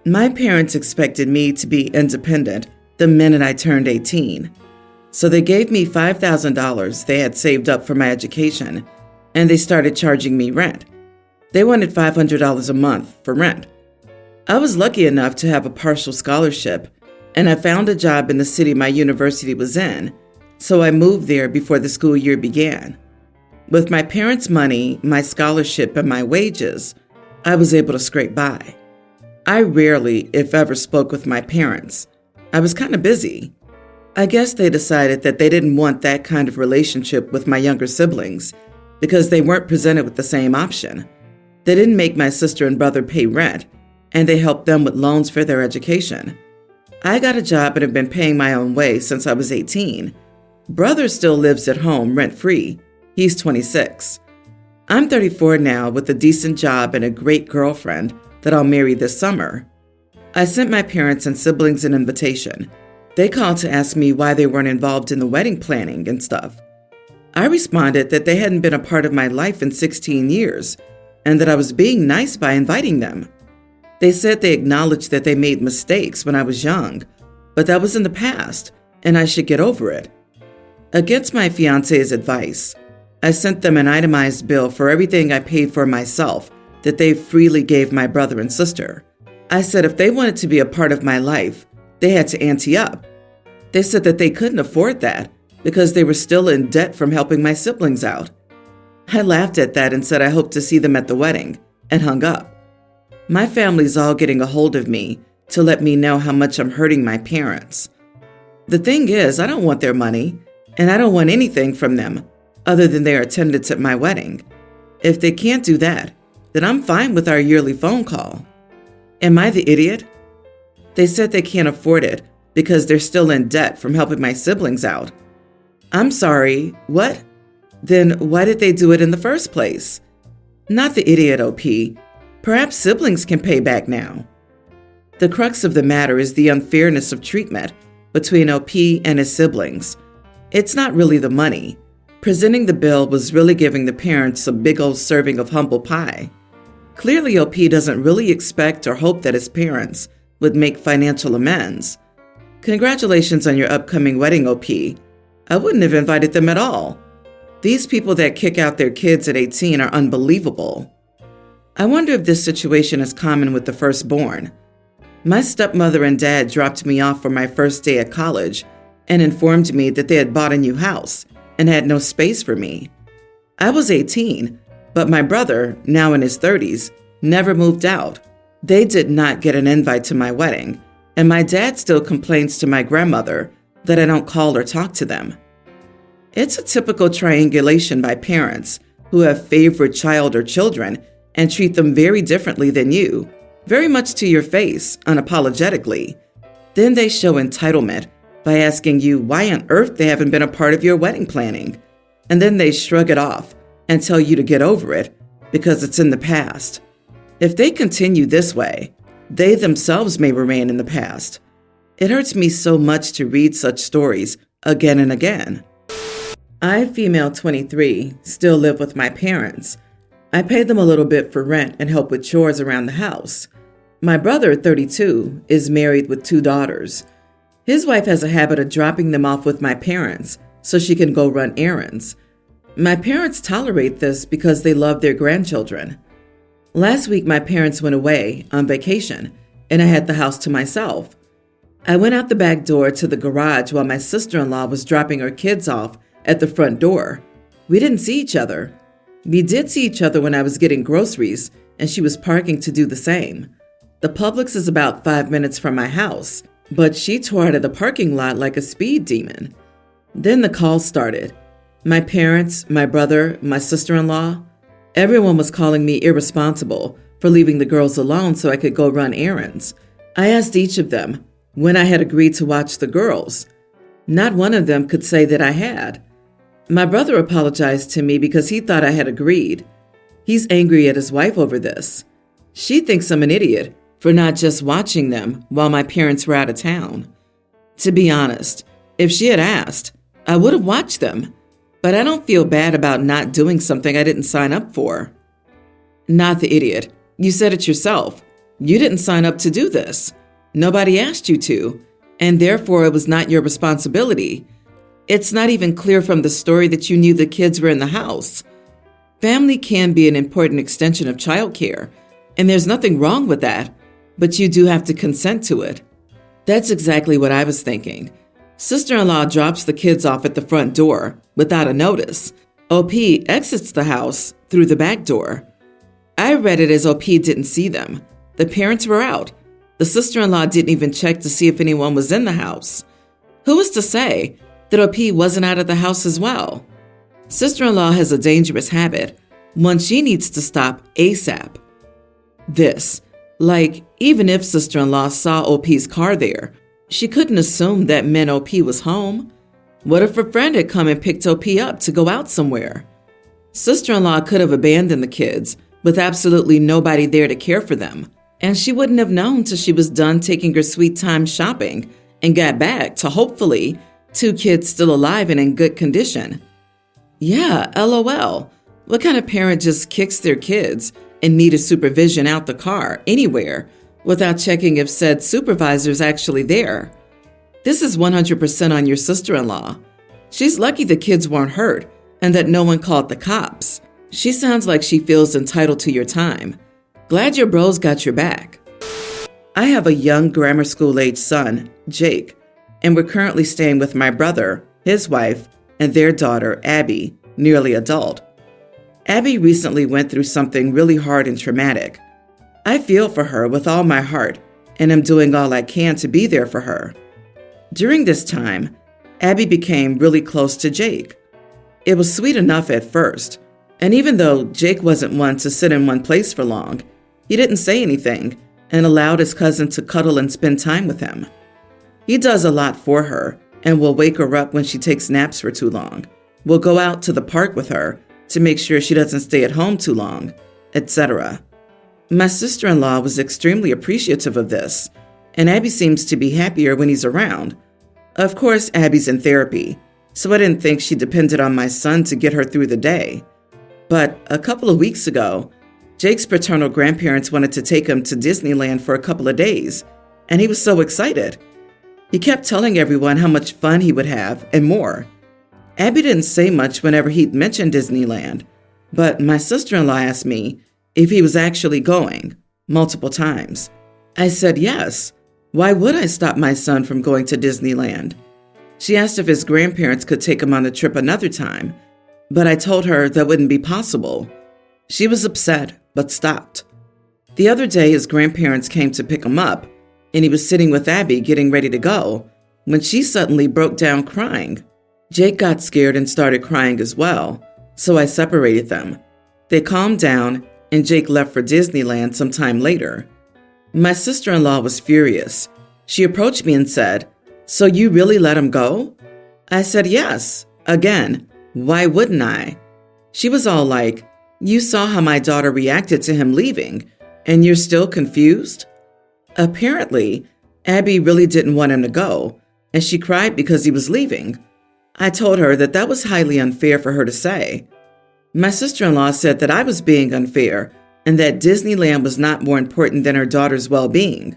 My parents expected me to be independent the minute I turned 18. So they gave me $5,000 they had saved up for my education, and they started charging me rent. They wanted $500 a month for rent. I was lucky enough to have a partial scholarship, and I found a job in the city my university was in, so I moved there before the school year began. With my parents' money, my scholarship, and my wages, I was able to scrape by. I rarely, if ever, spoke with my parents. I was kind of busy. I guess they decided that they didn't want that kind of relationship with my younger siblings because they weren't presented with the same option. They didn't make my sister and brother pay rent, and they helped them with loans for their education. I got a job and have been paying my own way since I was 18. Brother still lives at home rent-free. He's 26. I'm 34 now with a decent job and a great girlfriend that I'll marry this summer. I sent my parents and siblings an invitation. They called to ask me why they weren't involved in the wedding planning and stuff. I responded that they hadn't been a part of my life in 16 years and that I was being nice by inviting them. They said they acknowledged that they made mistakes when I was young, but that was in the past and I should get over it. Against my fiance's advice, I sent them an itemized bill for everything I paid for myself that they freely gave my brother and sister. I said if they wanted to be a part of my life, they had to ante up. They said that they couldn't afford that because they were still in debt from helping my siblings out. I laughed at that and said I hoped to see them at the wedding and hung up. My family's all getting a hold of me to let me know how much I'm hurting my parents. The thing is, I don't want their money, and I don't want anything from them other than their attendance at my wedding. If they can't do that, then I'm fine with our yearly phone call. Am I the idiot? They said they can't afford it because they're still in debt from helping my siblings out. I'm sorry, what? Then why did they do it in the first place? Not the idiot, OP. Perhaps siblings can pay back now. The crux of the matter is the unfairness of treatment between OP and his siblings. It's not really the money. Presenting the bill was really giving the parents a big old serving of humble pie. Clearly, OP doesn't really expect or hope that his parents would make financial amends. Congratulations on your upcoming wedding, OP. I wouldn't have invited them at all. These people that kick out their kids at 18 are unbelievable. I wonder if this situation is common with the firstborn. My stepmother and dad dropped me off for my first day at college and informed me that they had bought a new house and had no space for me. I was 18, but my brother, now in his 30s, never moved out. They did not get an invite to my wedding, and my dad still complains to my grandmother that I don't call or talk to them. It's a typical triangulation by parents who have favored child or children and treat them very differently than you, very much to your face, unapologetically. Then they show entitlement by asking you why on earth they haven't been a part of your wedding planning. And then they shrug it off and tell you to get over it because it's in the past. If they continue this way, they themselves may remain in the past. It hurts me so much to read such stories again and again. I, female 23, still live with my parents. I pay them a little bit for rent and help with chores around the house. My brother, 32, is married with 2 daughters. His wife has a habit of dropping them off with my parents so she can go run errands. My parents tolerate this because they love their grandchildren. Last week, my parents went away on vacation, and I had the house to myself. I went out the back door to the garage while my sister-in-law was dropping her kids off at the front door. We didn't see each other. We did see each other when I was getting groceries, and she was parking to do the same. The Publix is about 5 minutes from my house, but she tore out of the parking lot like a speed demon. Then the call started. My parents, my brother, my sister-in-law, everyone was calling me irresponsible for leaving the girls alone so I could go run errands. I asked each of them when I had agreed to watch the girls. Not one of them could say that I had. My brother apologized to me because he thought I had agreed. He's angry at his wife over this. She thinks I'm an idiot for not just watching them while my parents were out of town. To be honest, if she had asked, I would have watched them, but I don't feel bad about not doing something I didn't sign up for. Not the idiot. You said it yourself. You didn't sign up to do this. Nobody asked you to, and therefore it was not your responsibility. It's not even clear from the story that you knew the kids were in the house. Family can be an important extension of childcare, and there's nothing wrong with that, but you do have to consent to it. That's exactly what I was thinking. Sister-in-law drops the kids off at the front door without a notice. OP exits the house through the back door. I read it as OP didn't see them. The parents were out. The sister-in-law didn't even check to see if anyone was in the house. Who is to say that OP wasn't out of the house as well? Sister-in-law has a dangerous habit, one she needs to stop ASAP. Even if sister-in-law saw OP's car there, she couldn't assume that meant OP was home. What if a friend had come and picked OP up to go out somewhere? Sister-in-law could have abandoned the kids with absolutely nobody there to care for them, and she wouldn't have known till she was done taking her sweet time shopping and got back to, hopefully, 2 kids still alive and in good condition. Yeah, LOL. What kind of parent just kicks their kids and needed supervision out the car anywhere without checking if said supervisor's actually there? This is 100% on your sister-in-law. She's lucky the kids weren't hurt and that no one called the cops. She sounds like she feels entitled to your time. Glad your bros got your back. I have a young grammar school-age son, Jake, and we're currently staying with my brother, his wife, and their daughter, Abby, nearly adult. Abby recently went through something really hard and traumatic. I feel for her with all my heart and am doing all I can to be there for her. During this time, Abby became really close to Jake. It was sweet enough at first, and even though Jake wasn't one to sit in one place for long, he didn't say anything and allowed his cousin to cuddle and spend time with him. He does a lot for her and will wake her up when she takes naps for too long. We'll go out to the park with her to make sure she doesn't stay at home too long, etc. My sister-in-law was extremely appreciative of this, and Abby seems to be happier when he's around. Of course, Abby's in therapy, so I didn't think she depended on my son to get her through the day. But a couple of weeks ago, Jake's paternal grandparents wanted to take him to Disneyland for a couple of days, and he was so excited. He kept telling everyone how much fun he would have and more. Abby didn't say much whenever he'd mentioned Disneyland, but my sister-in-law asked me if he was actually going, multiple times. I said yes. Why would I stop my son from going to Disneyland? She asked if his grandparents could take him on the trip another time, but I told her that wouldn't be possible. She was upset, but stopped. The other day, his grandparents came to pick him up, and he was sitting with Abby getting ready to go, when she suddenly broke down crying. Jake got scared and started crying as well, so I separated them. They calmed down, and Jake left for Disneyland sometime later. My sister-in-law was furious. She approached me and said, "So you really let him go?" I said yes. Again, why wouldn't I? She was all like, "You saw how my daughter reacted to him leaving, and you're still confused?" Apparently, Abby really didn't want him to go, and she cried because he was leaving. I told her that that was highly unfair for her to say. My sister-in-law said that I was being unfair and that Disneyland was not more important than her daughter's well-being.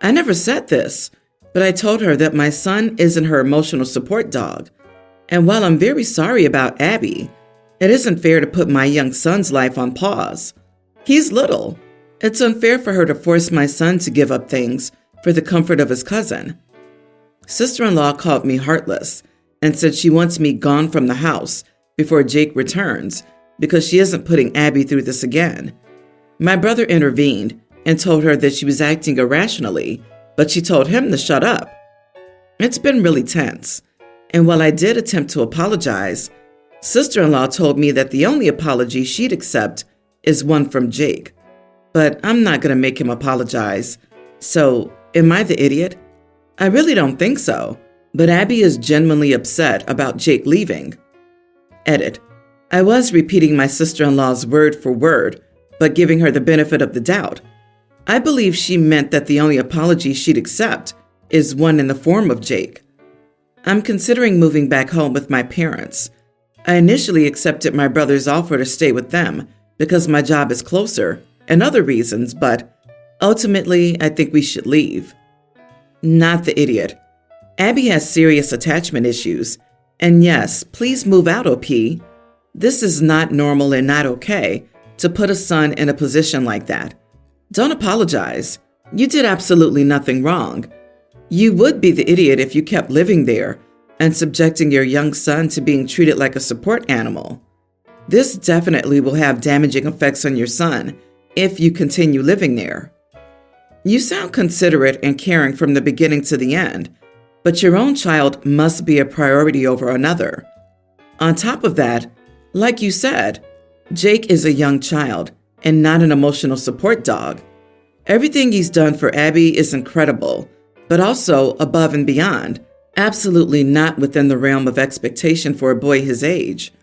I never said this, but I told her that my son isn't her emotional support dog. And while I'm very sorry about Abby, it isn't fair to put my young son's life on pause. He's little. It's unfair for her to force my son to give up things for the comfort of his cousin. Sister-in-law called me heartless and said she wants me gone from the house before Jake returns because she isn't putting Abby through this again. My brother intervened and told her that she was acting irrationally, but she told him to shut up. It's been really tense, and while I did attempt to apologize, sister-in-law told me that the only apology she'd accept is one from Jake. But I'm not going to make him apologize. So, am I the idiot? I really don't think so, but Abby is genuinely upset about Jake leaving. Edit. I was repeating my sister-in-law's word for word, but giving her the benefit of the doubt. I believe she meant that the only apology she'd accept is one in the form of Jake. I'm considering moving back home with my parents. I initially accepted my brother's offer to stay with them because my job is closer and other reasons, but Ultimately, I think we should leave. Not the idiot. Abby has serious attachment issues. And yes, please move out, OP. This is not normal and not okay to put a son in a position like that. Don't apologize. You did absolutely nothing wrong. You would be the idiot if you kept living there and subjecting your young son to being treated like a support animal. This definitely will have damaging effects on your son if you continue living there. You sound considerate and caring from the beginning to the end, but your own child must be a priority over another. On top of that, like you said, Jake is a young child and not an emotional support dog. Everything he's done for Abby is incredible, but also above and beyond, absolutely not within the realm of expectation for a boy his age.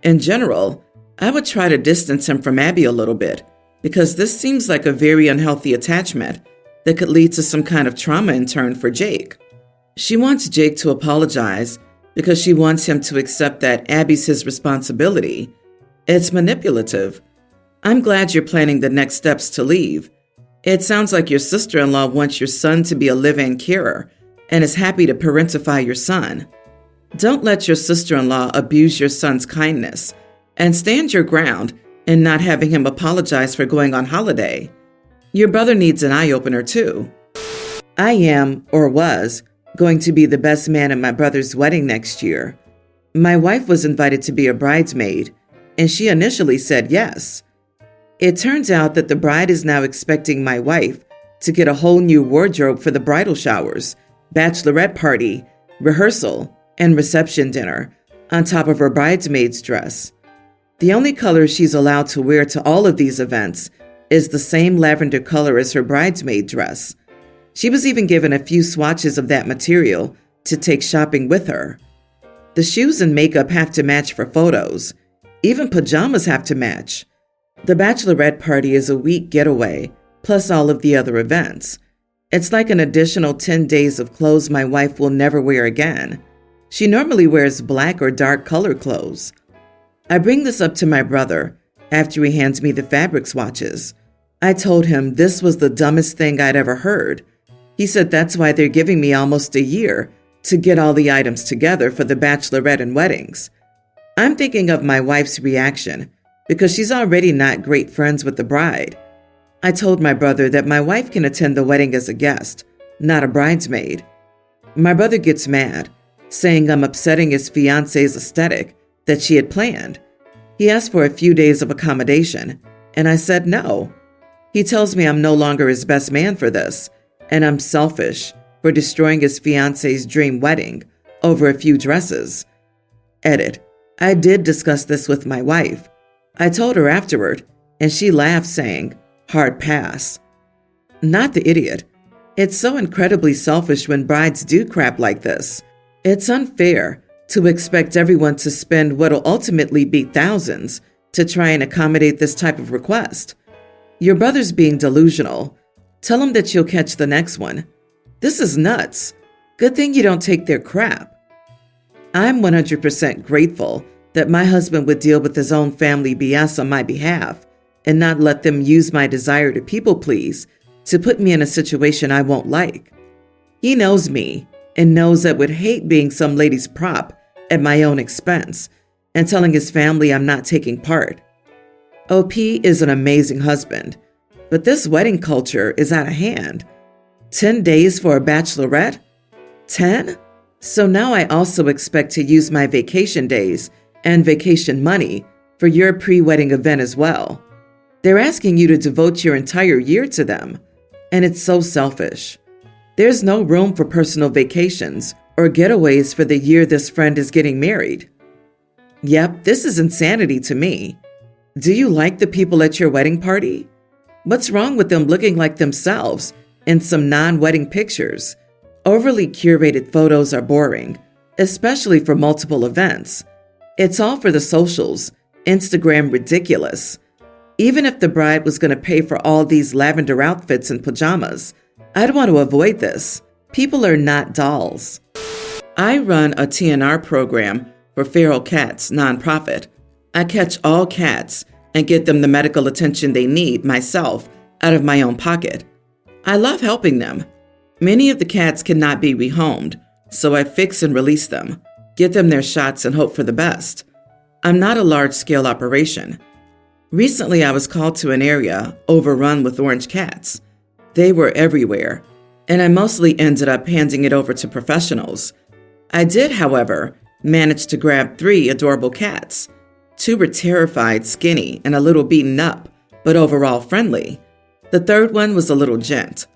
In general, I would try to distance him from Abby a little bit, because this seems like a very unhealthy attachment that could lead to some kind of trauma in turn for Jake. She wants Jake to apologize because she wants him to accept that Abby's his responsibility. It's manipulative. I'm glad you're planning the next steps to leave. It sounds like your sister-in-law wants your son to be a live-in carer and is happy to parentify your son. Don't let your sister-in-law abuse your son's kindness, and stand your ground in not having him apologize for going on holiday. Your brother needs an eye-opener too. I am, or was, going to be the best man at my brother's wedding next year. My wife was invited to be a bridesmaid, and she initially said yes. It turns out that the bride is now expecting my wife to get a whole new wardrobe for the bridal showers, bachelorette party, rehearsal, and reception dinner, on top of her bridesmaid's dress. The only color she's allowed to wear to all of these events is the same lavender color as her bridesmaid dress. She was even given a few swatches of that material to take shopping with her. The shoes and makeup have to match for photos. Even pajamas have to match. The bachelorette party is a week getaway, plus all of the other events. It's like an additional 10 days of clothes my wife will never wear again. She normally wears black or dark colored clothes. I bring this up to my brother after he hands me the fabric swatches. I told him this was the dumbest thing I'd ever heard. He said that's why they're giving me almost a year to get all the items together for the bachelorette and weddings. I'm thinking of my wife's reaction because she's already not great friends with the bride. I told my brother that my wife can attend the wedding as a guest, not a bridesmaid. My brother gets mad, saying I'm upsetting his fiance's aesthetic that she had planned. He asked for a few days of accommodation, and I said no. He tells me I'm no longer his best man for this, and I'm selfish for destroying his fiance's dream wedding over a few dresses. Edit. I did discuss this with my wife. I told her afterward, and she laughed, saying, hard pass. Not the idiot. It's so incredibly selfish when brides do crap like this. It's unfair to expect everyone to spend what'll ultimately be thousands to try and accommodate this type of request. Your brother's being delusional. Tell him that you'll catch the next one. This is nuts. Good thing you don't take their crap. I'm 100% grateful that my husband would deal with his own family BS on my behalf and not let them use my desire to people please to put me in a situation I won't like. He knows me and knows I would hate being some lady's prop at my own expense and telling his family I'm not taking part. OP is an amazing husband, but this wedding culture is out of hand. 10 days for a bachelorette? 10? So now I also expect to use my vacation days and vacation money for your pre-wedding event as well. They're asking you to devote your entire year to them, and it's so selfish. There's no room for personal vacations or getaways for the year this friend is getting married. Yep, this is insanity to me. Do you like the people at your wedding party? What's wrong with them looking like themselves in some non-wedding pictures? Overly curated photos are boring, especially for multiple events. It's all for the socials, Instagram ridiculous. Even if the bride was going to pay for all these lavender outfits and pajamas, I'd want to avoid this. People are not dolls. I run a TNR program for feral cats nonprofit. I catch all cats and get them the medical attention they need myself out of my own pocket. I love helping them. Many of the cats cannot be rehomed, so I fix and release them, get them their shots and hope for the best. I'm not a large-scale operation. Recently, I was called to an area overrun with orange cats. They were everywhere, and I mostly ended up handing it over to professionals. I did, however, manage to grab 3 adorable cats. 2 were terrified, skinny, and a little beaten up, but overall friendly. The 3rd one was a little gent.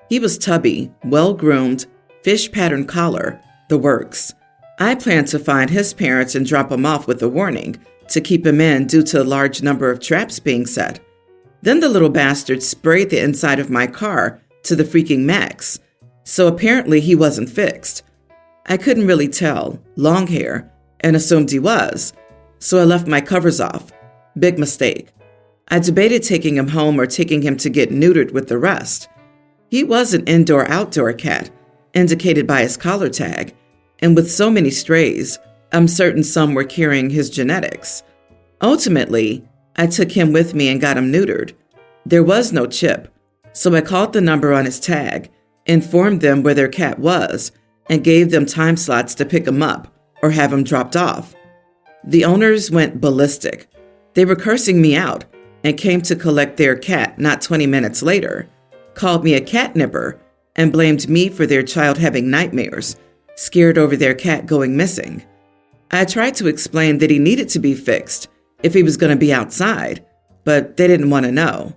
He was tubby, well-groomed, fish pattern collar, the works. I plan to find his parents and drop him off with a warning to keep him in due to a large number of traps being set. Then the little bastard sprayed the inside of my car to the freaking max, so apparently he wasn't fixed. I couldn't really tell, long hair, and assumed he was, so I left my covers off. Big mistake. I debated taking him home or taking him to get neutered with the rest. He was an indoor-outdoor cat, indicated by his collar tag, and with so many strays, I'm certain some were carrying his genetics. Ultimately, I took him with me and got him neutered. There was no chip, so I called the number on his tag, informed them where their cat was, and gave them time slots to pick him up or have him dropped off. The owners went ballistic. They were cursing me out and came to collect their cat not 20 minutes later, called me a catnipper, and blamed me for their child having nightmares, scared over their cat going missing. I tried to explain that he needed to be fixed if he was going to be outside, but they didn't want to know.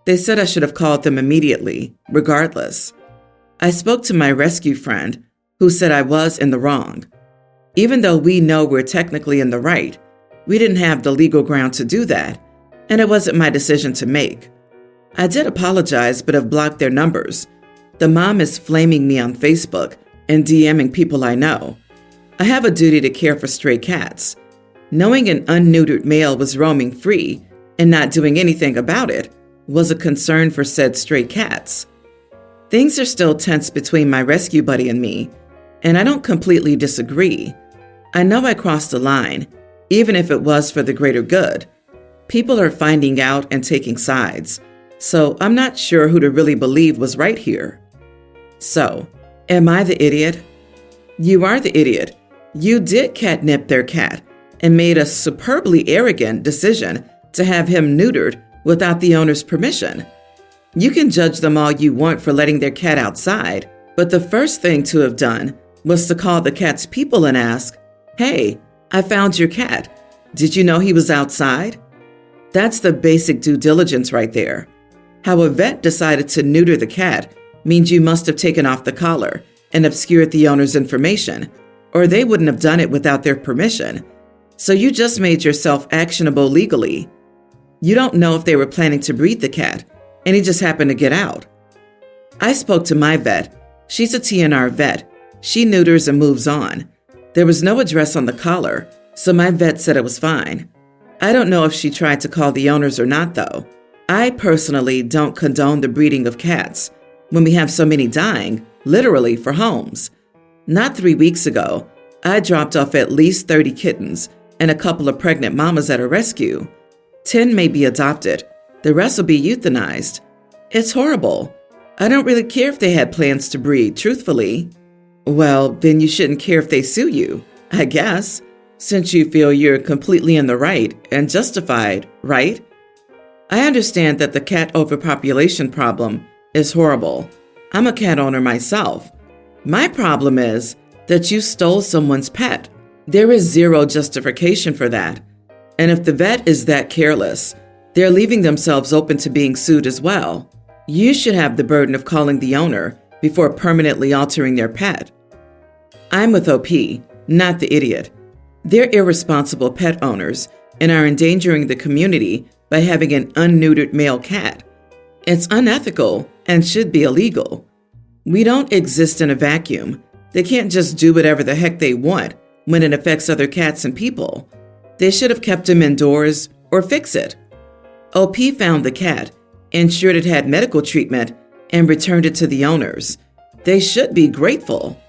They said I should have called them immediately, regardless. I spoke to my rescue friend, who said I was in the wrong. Even though we know we're technically in the right, we didn't have the legal ground to do that, and it wasn't my decision to make. I did apologize, but have blocked their numbers. The mom is flaming me on Facebook and DMing people I know. I have a duty to care for stray cats. Knowing an unneutered male was roaming free and not doing anything about it was a concern for said stray cats. Things are still tense between my rescue buddy and me, and I don't completely disagree. I know I crossed a line, even if it was for the greater good. People are finding out and taking sides, so I'm not sure who to really believe was right here. So, am I the idiot? You are the idiot. You did catnip their cat and made a superbly arrogant decision to have him neutered without the owner's permission. You can judge them all you want for letting their cat outside, but the first thing to have done was to call the cat's people and ask, "Hey, I found your cat. Did you know he was outside?" That's the basic due diligence right there. How a vet decided to neuter the cat means you must have taken off the collar and obscured the owner's information, or they wouldn't have done it without their permission. So you just made yourself actionable legally. You don't know if they were planning to breed the cat, and he just happened to get out. I spoke to my vet. She's a TNR vet. She neuters and moves on. There was no address on the collar, so my vet said it was fine. I don't know if she tried to call the owners or not, though. I personally don't condone the breeding of cats when we have so many dying, literally, for homes. Not 3 weeks ago, I dropped off at least 30 kittens and a couple of pregnant mamas at a rescue. 10 may be adopted. The rest will be euthanized. It's horrible. I don't really care if they had plans to breed, truthfully. Well, then you shouldn't care if they sue you, I guess, since you feel you're completely in the right and justified, right? I understand that the cat overpopulation problem is horrible. I'm a cat owner myself. My problem is that you stole someone's pet. There is zero justification for that. And if the vet is that careless, they're leaving themselves open to being sued as well. You should have the burden of calling the owner before permanently altering their pet. I'm with OP, not the idiot. They're irresponsible pet owners and are endangering the community by having an unneutered male cat. It's unethical and should be illegal. We don't exist in a vacuum. They can't just do whatever the heck they want when it affects other cats and people. They should have kept him indoors or fix it. OP found the cat, ensured it had medical treatment, and returned it to the owners. They should be grateful.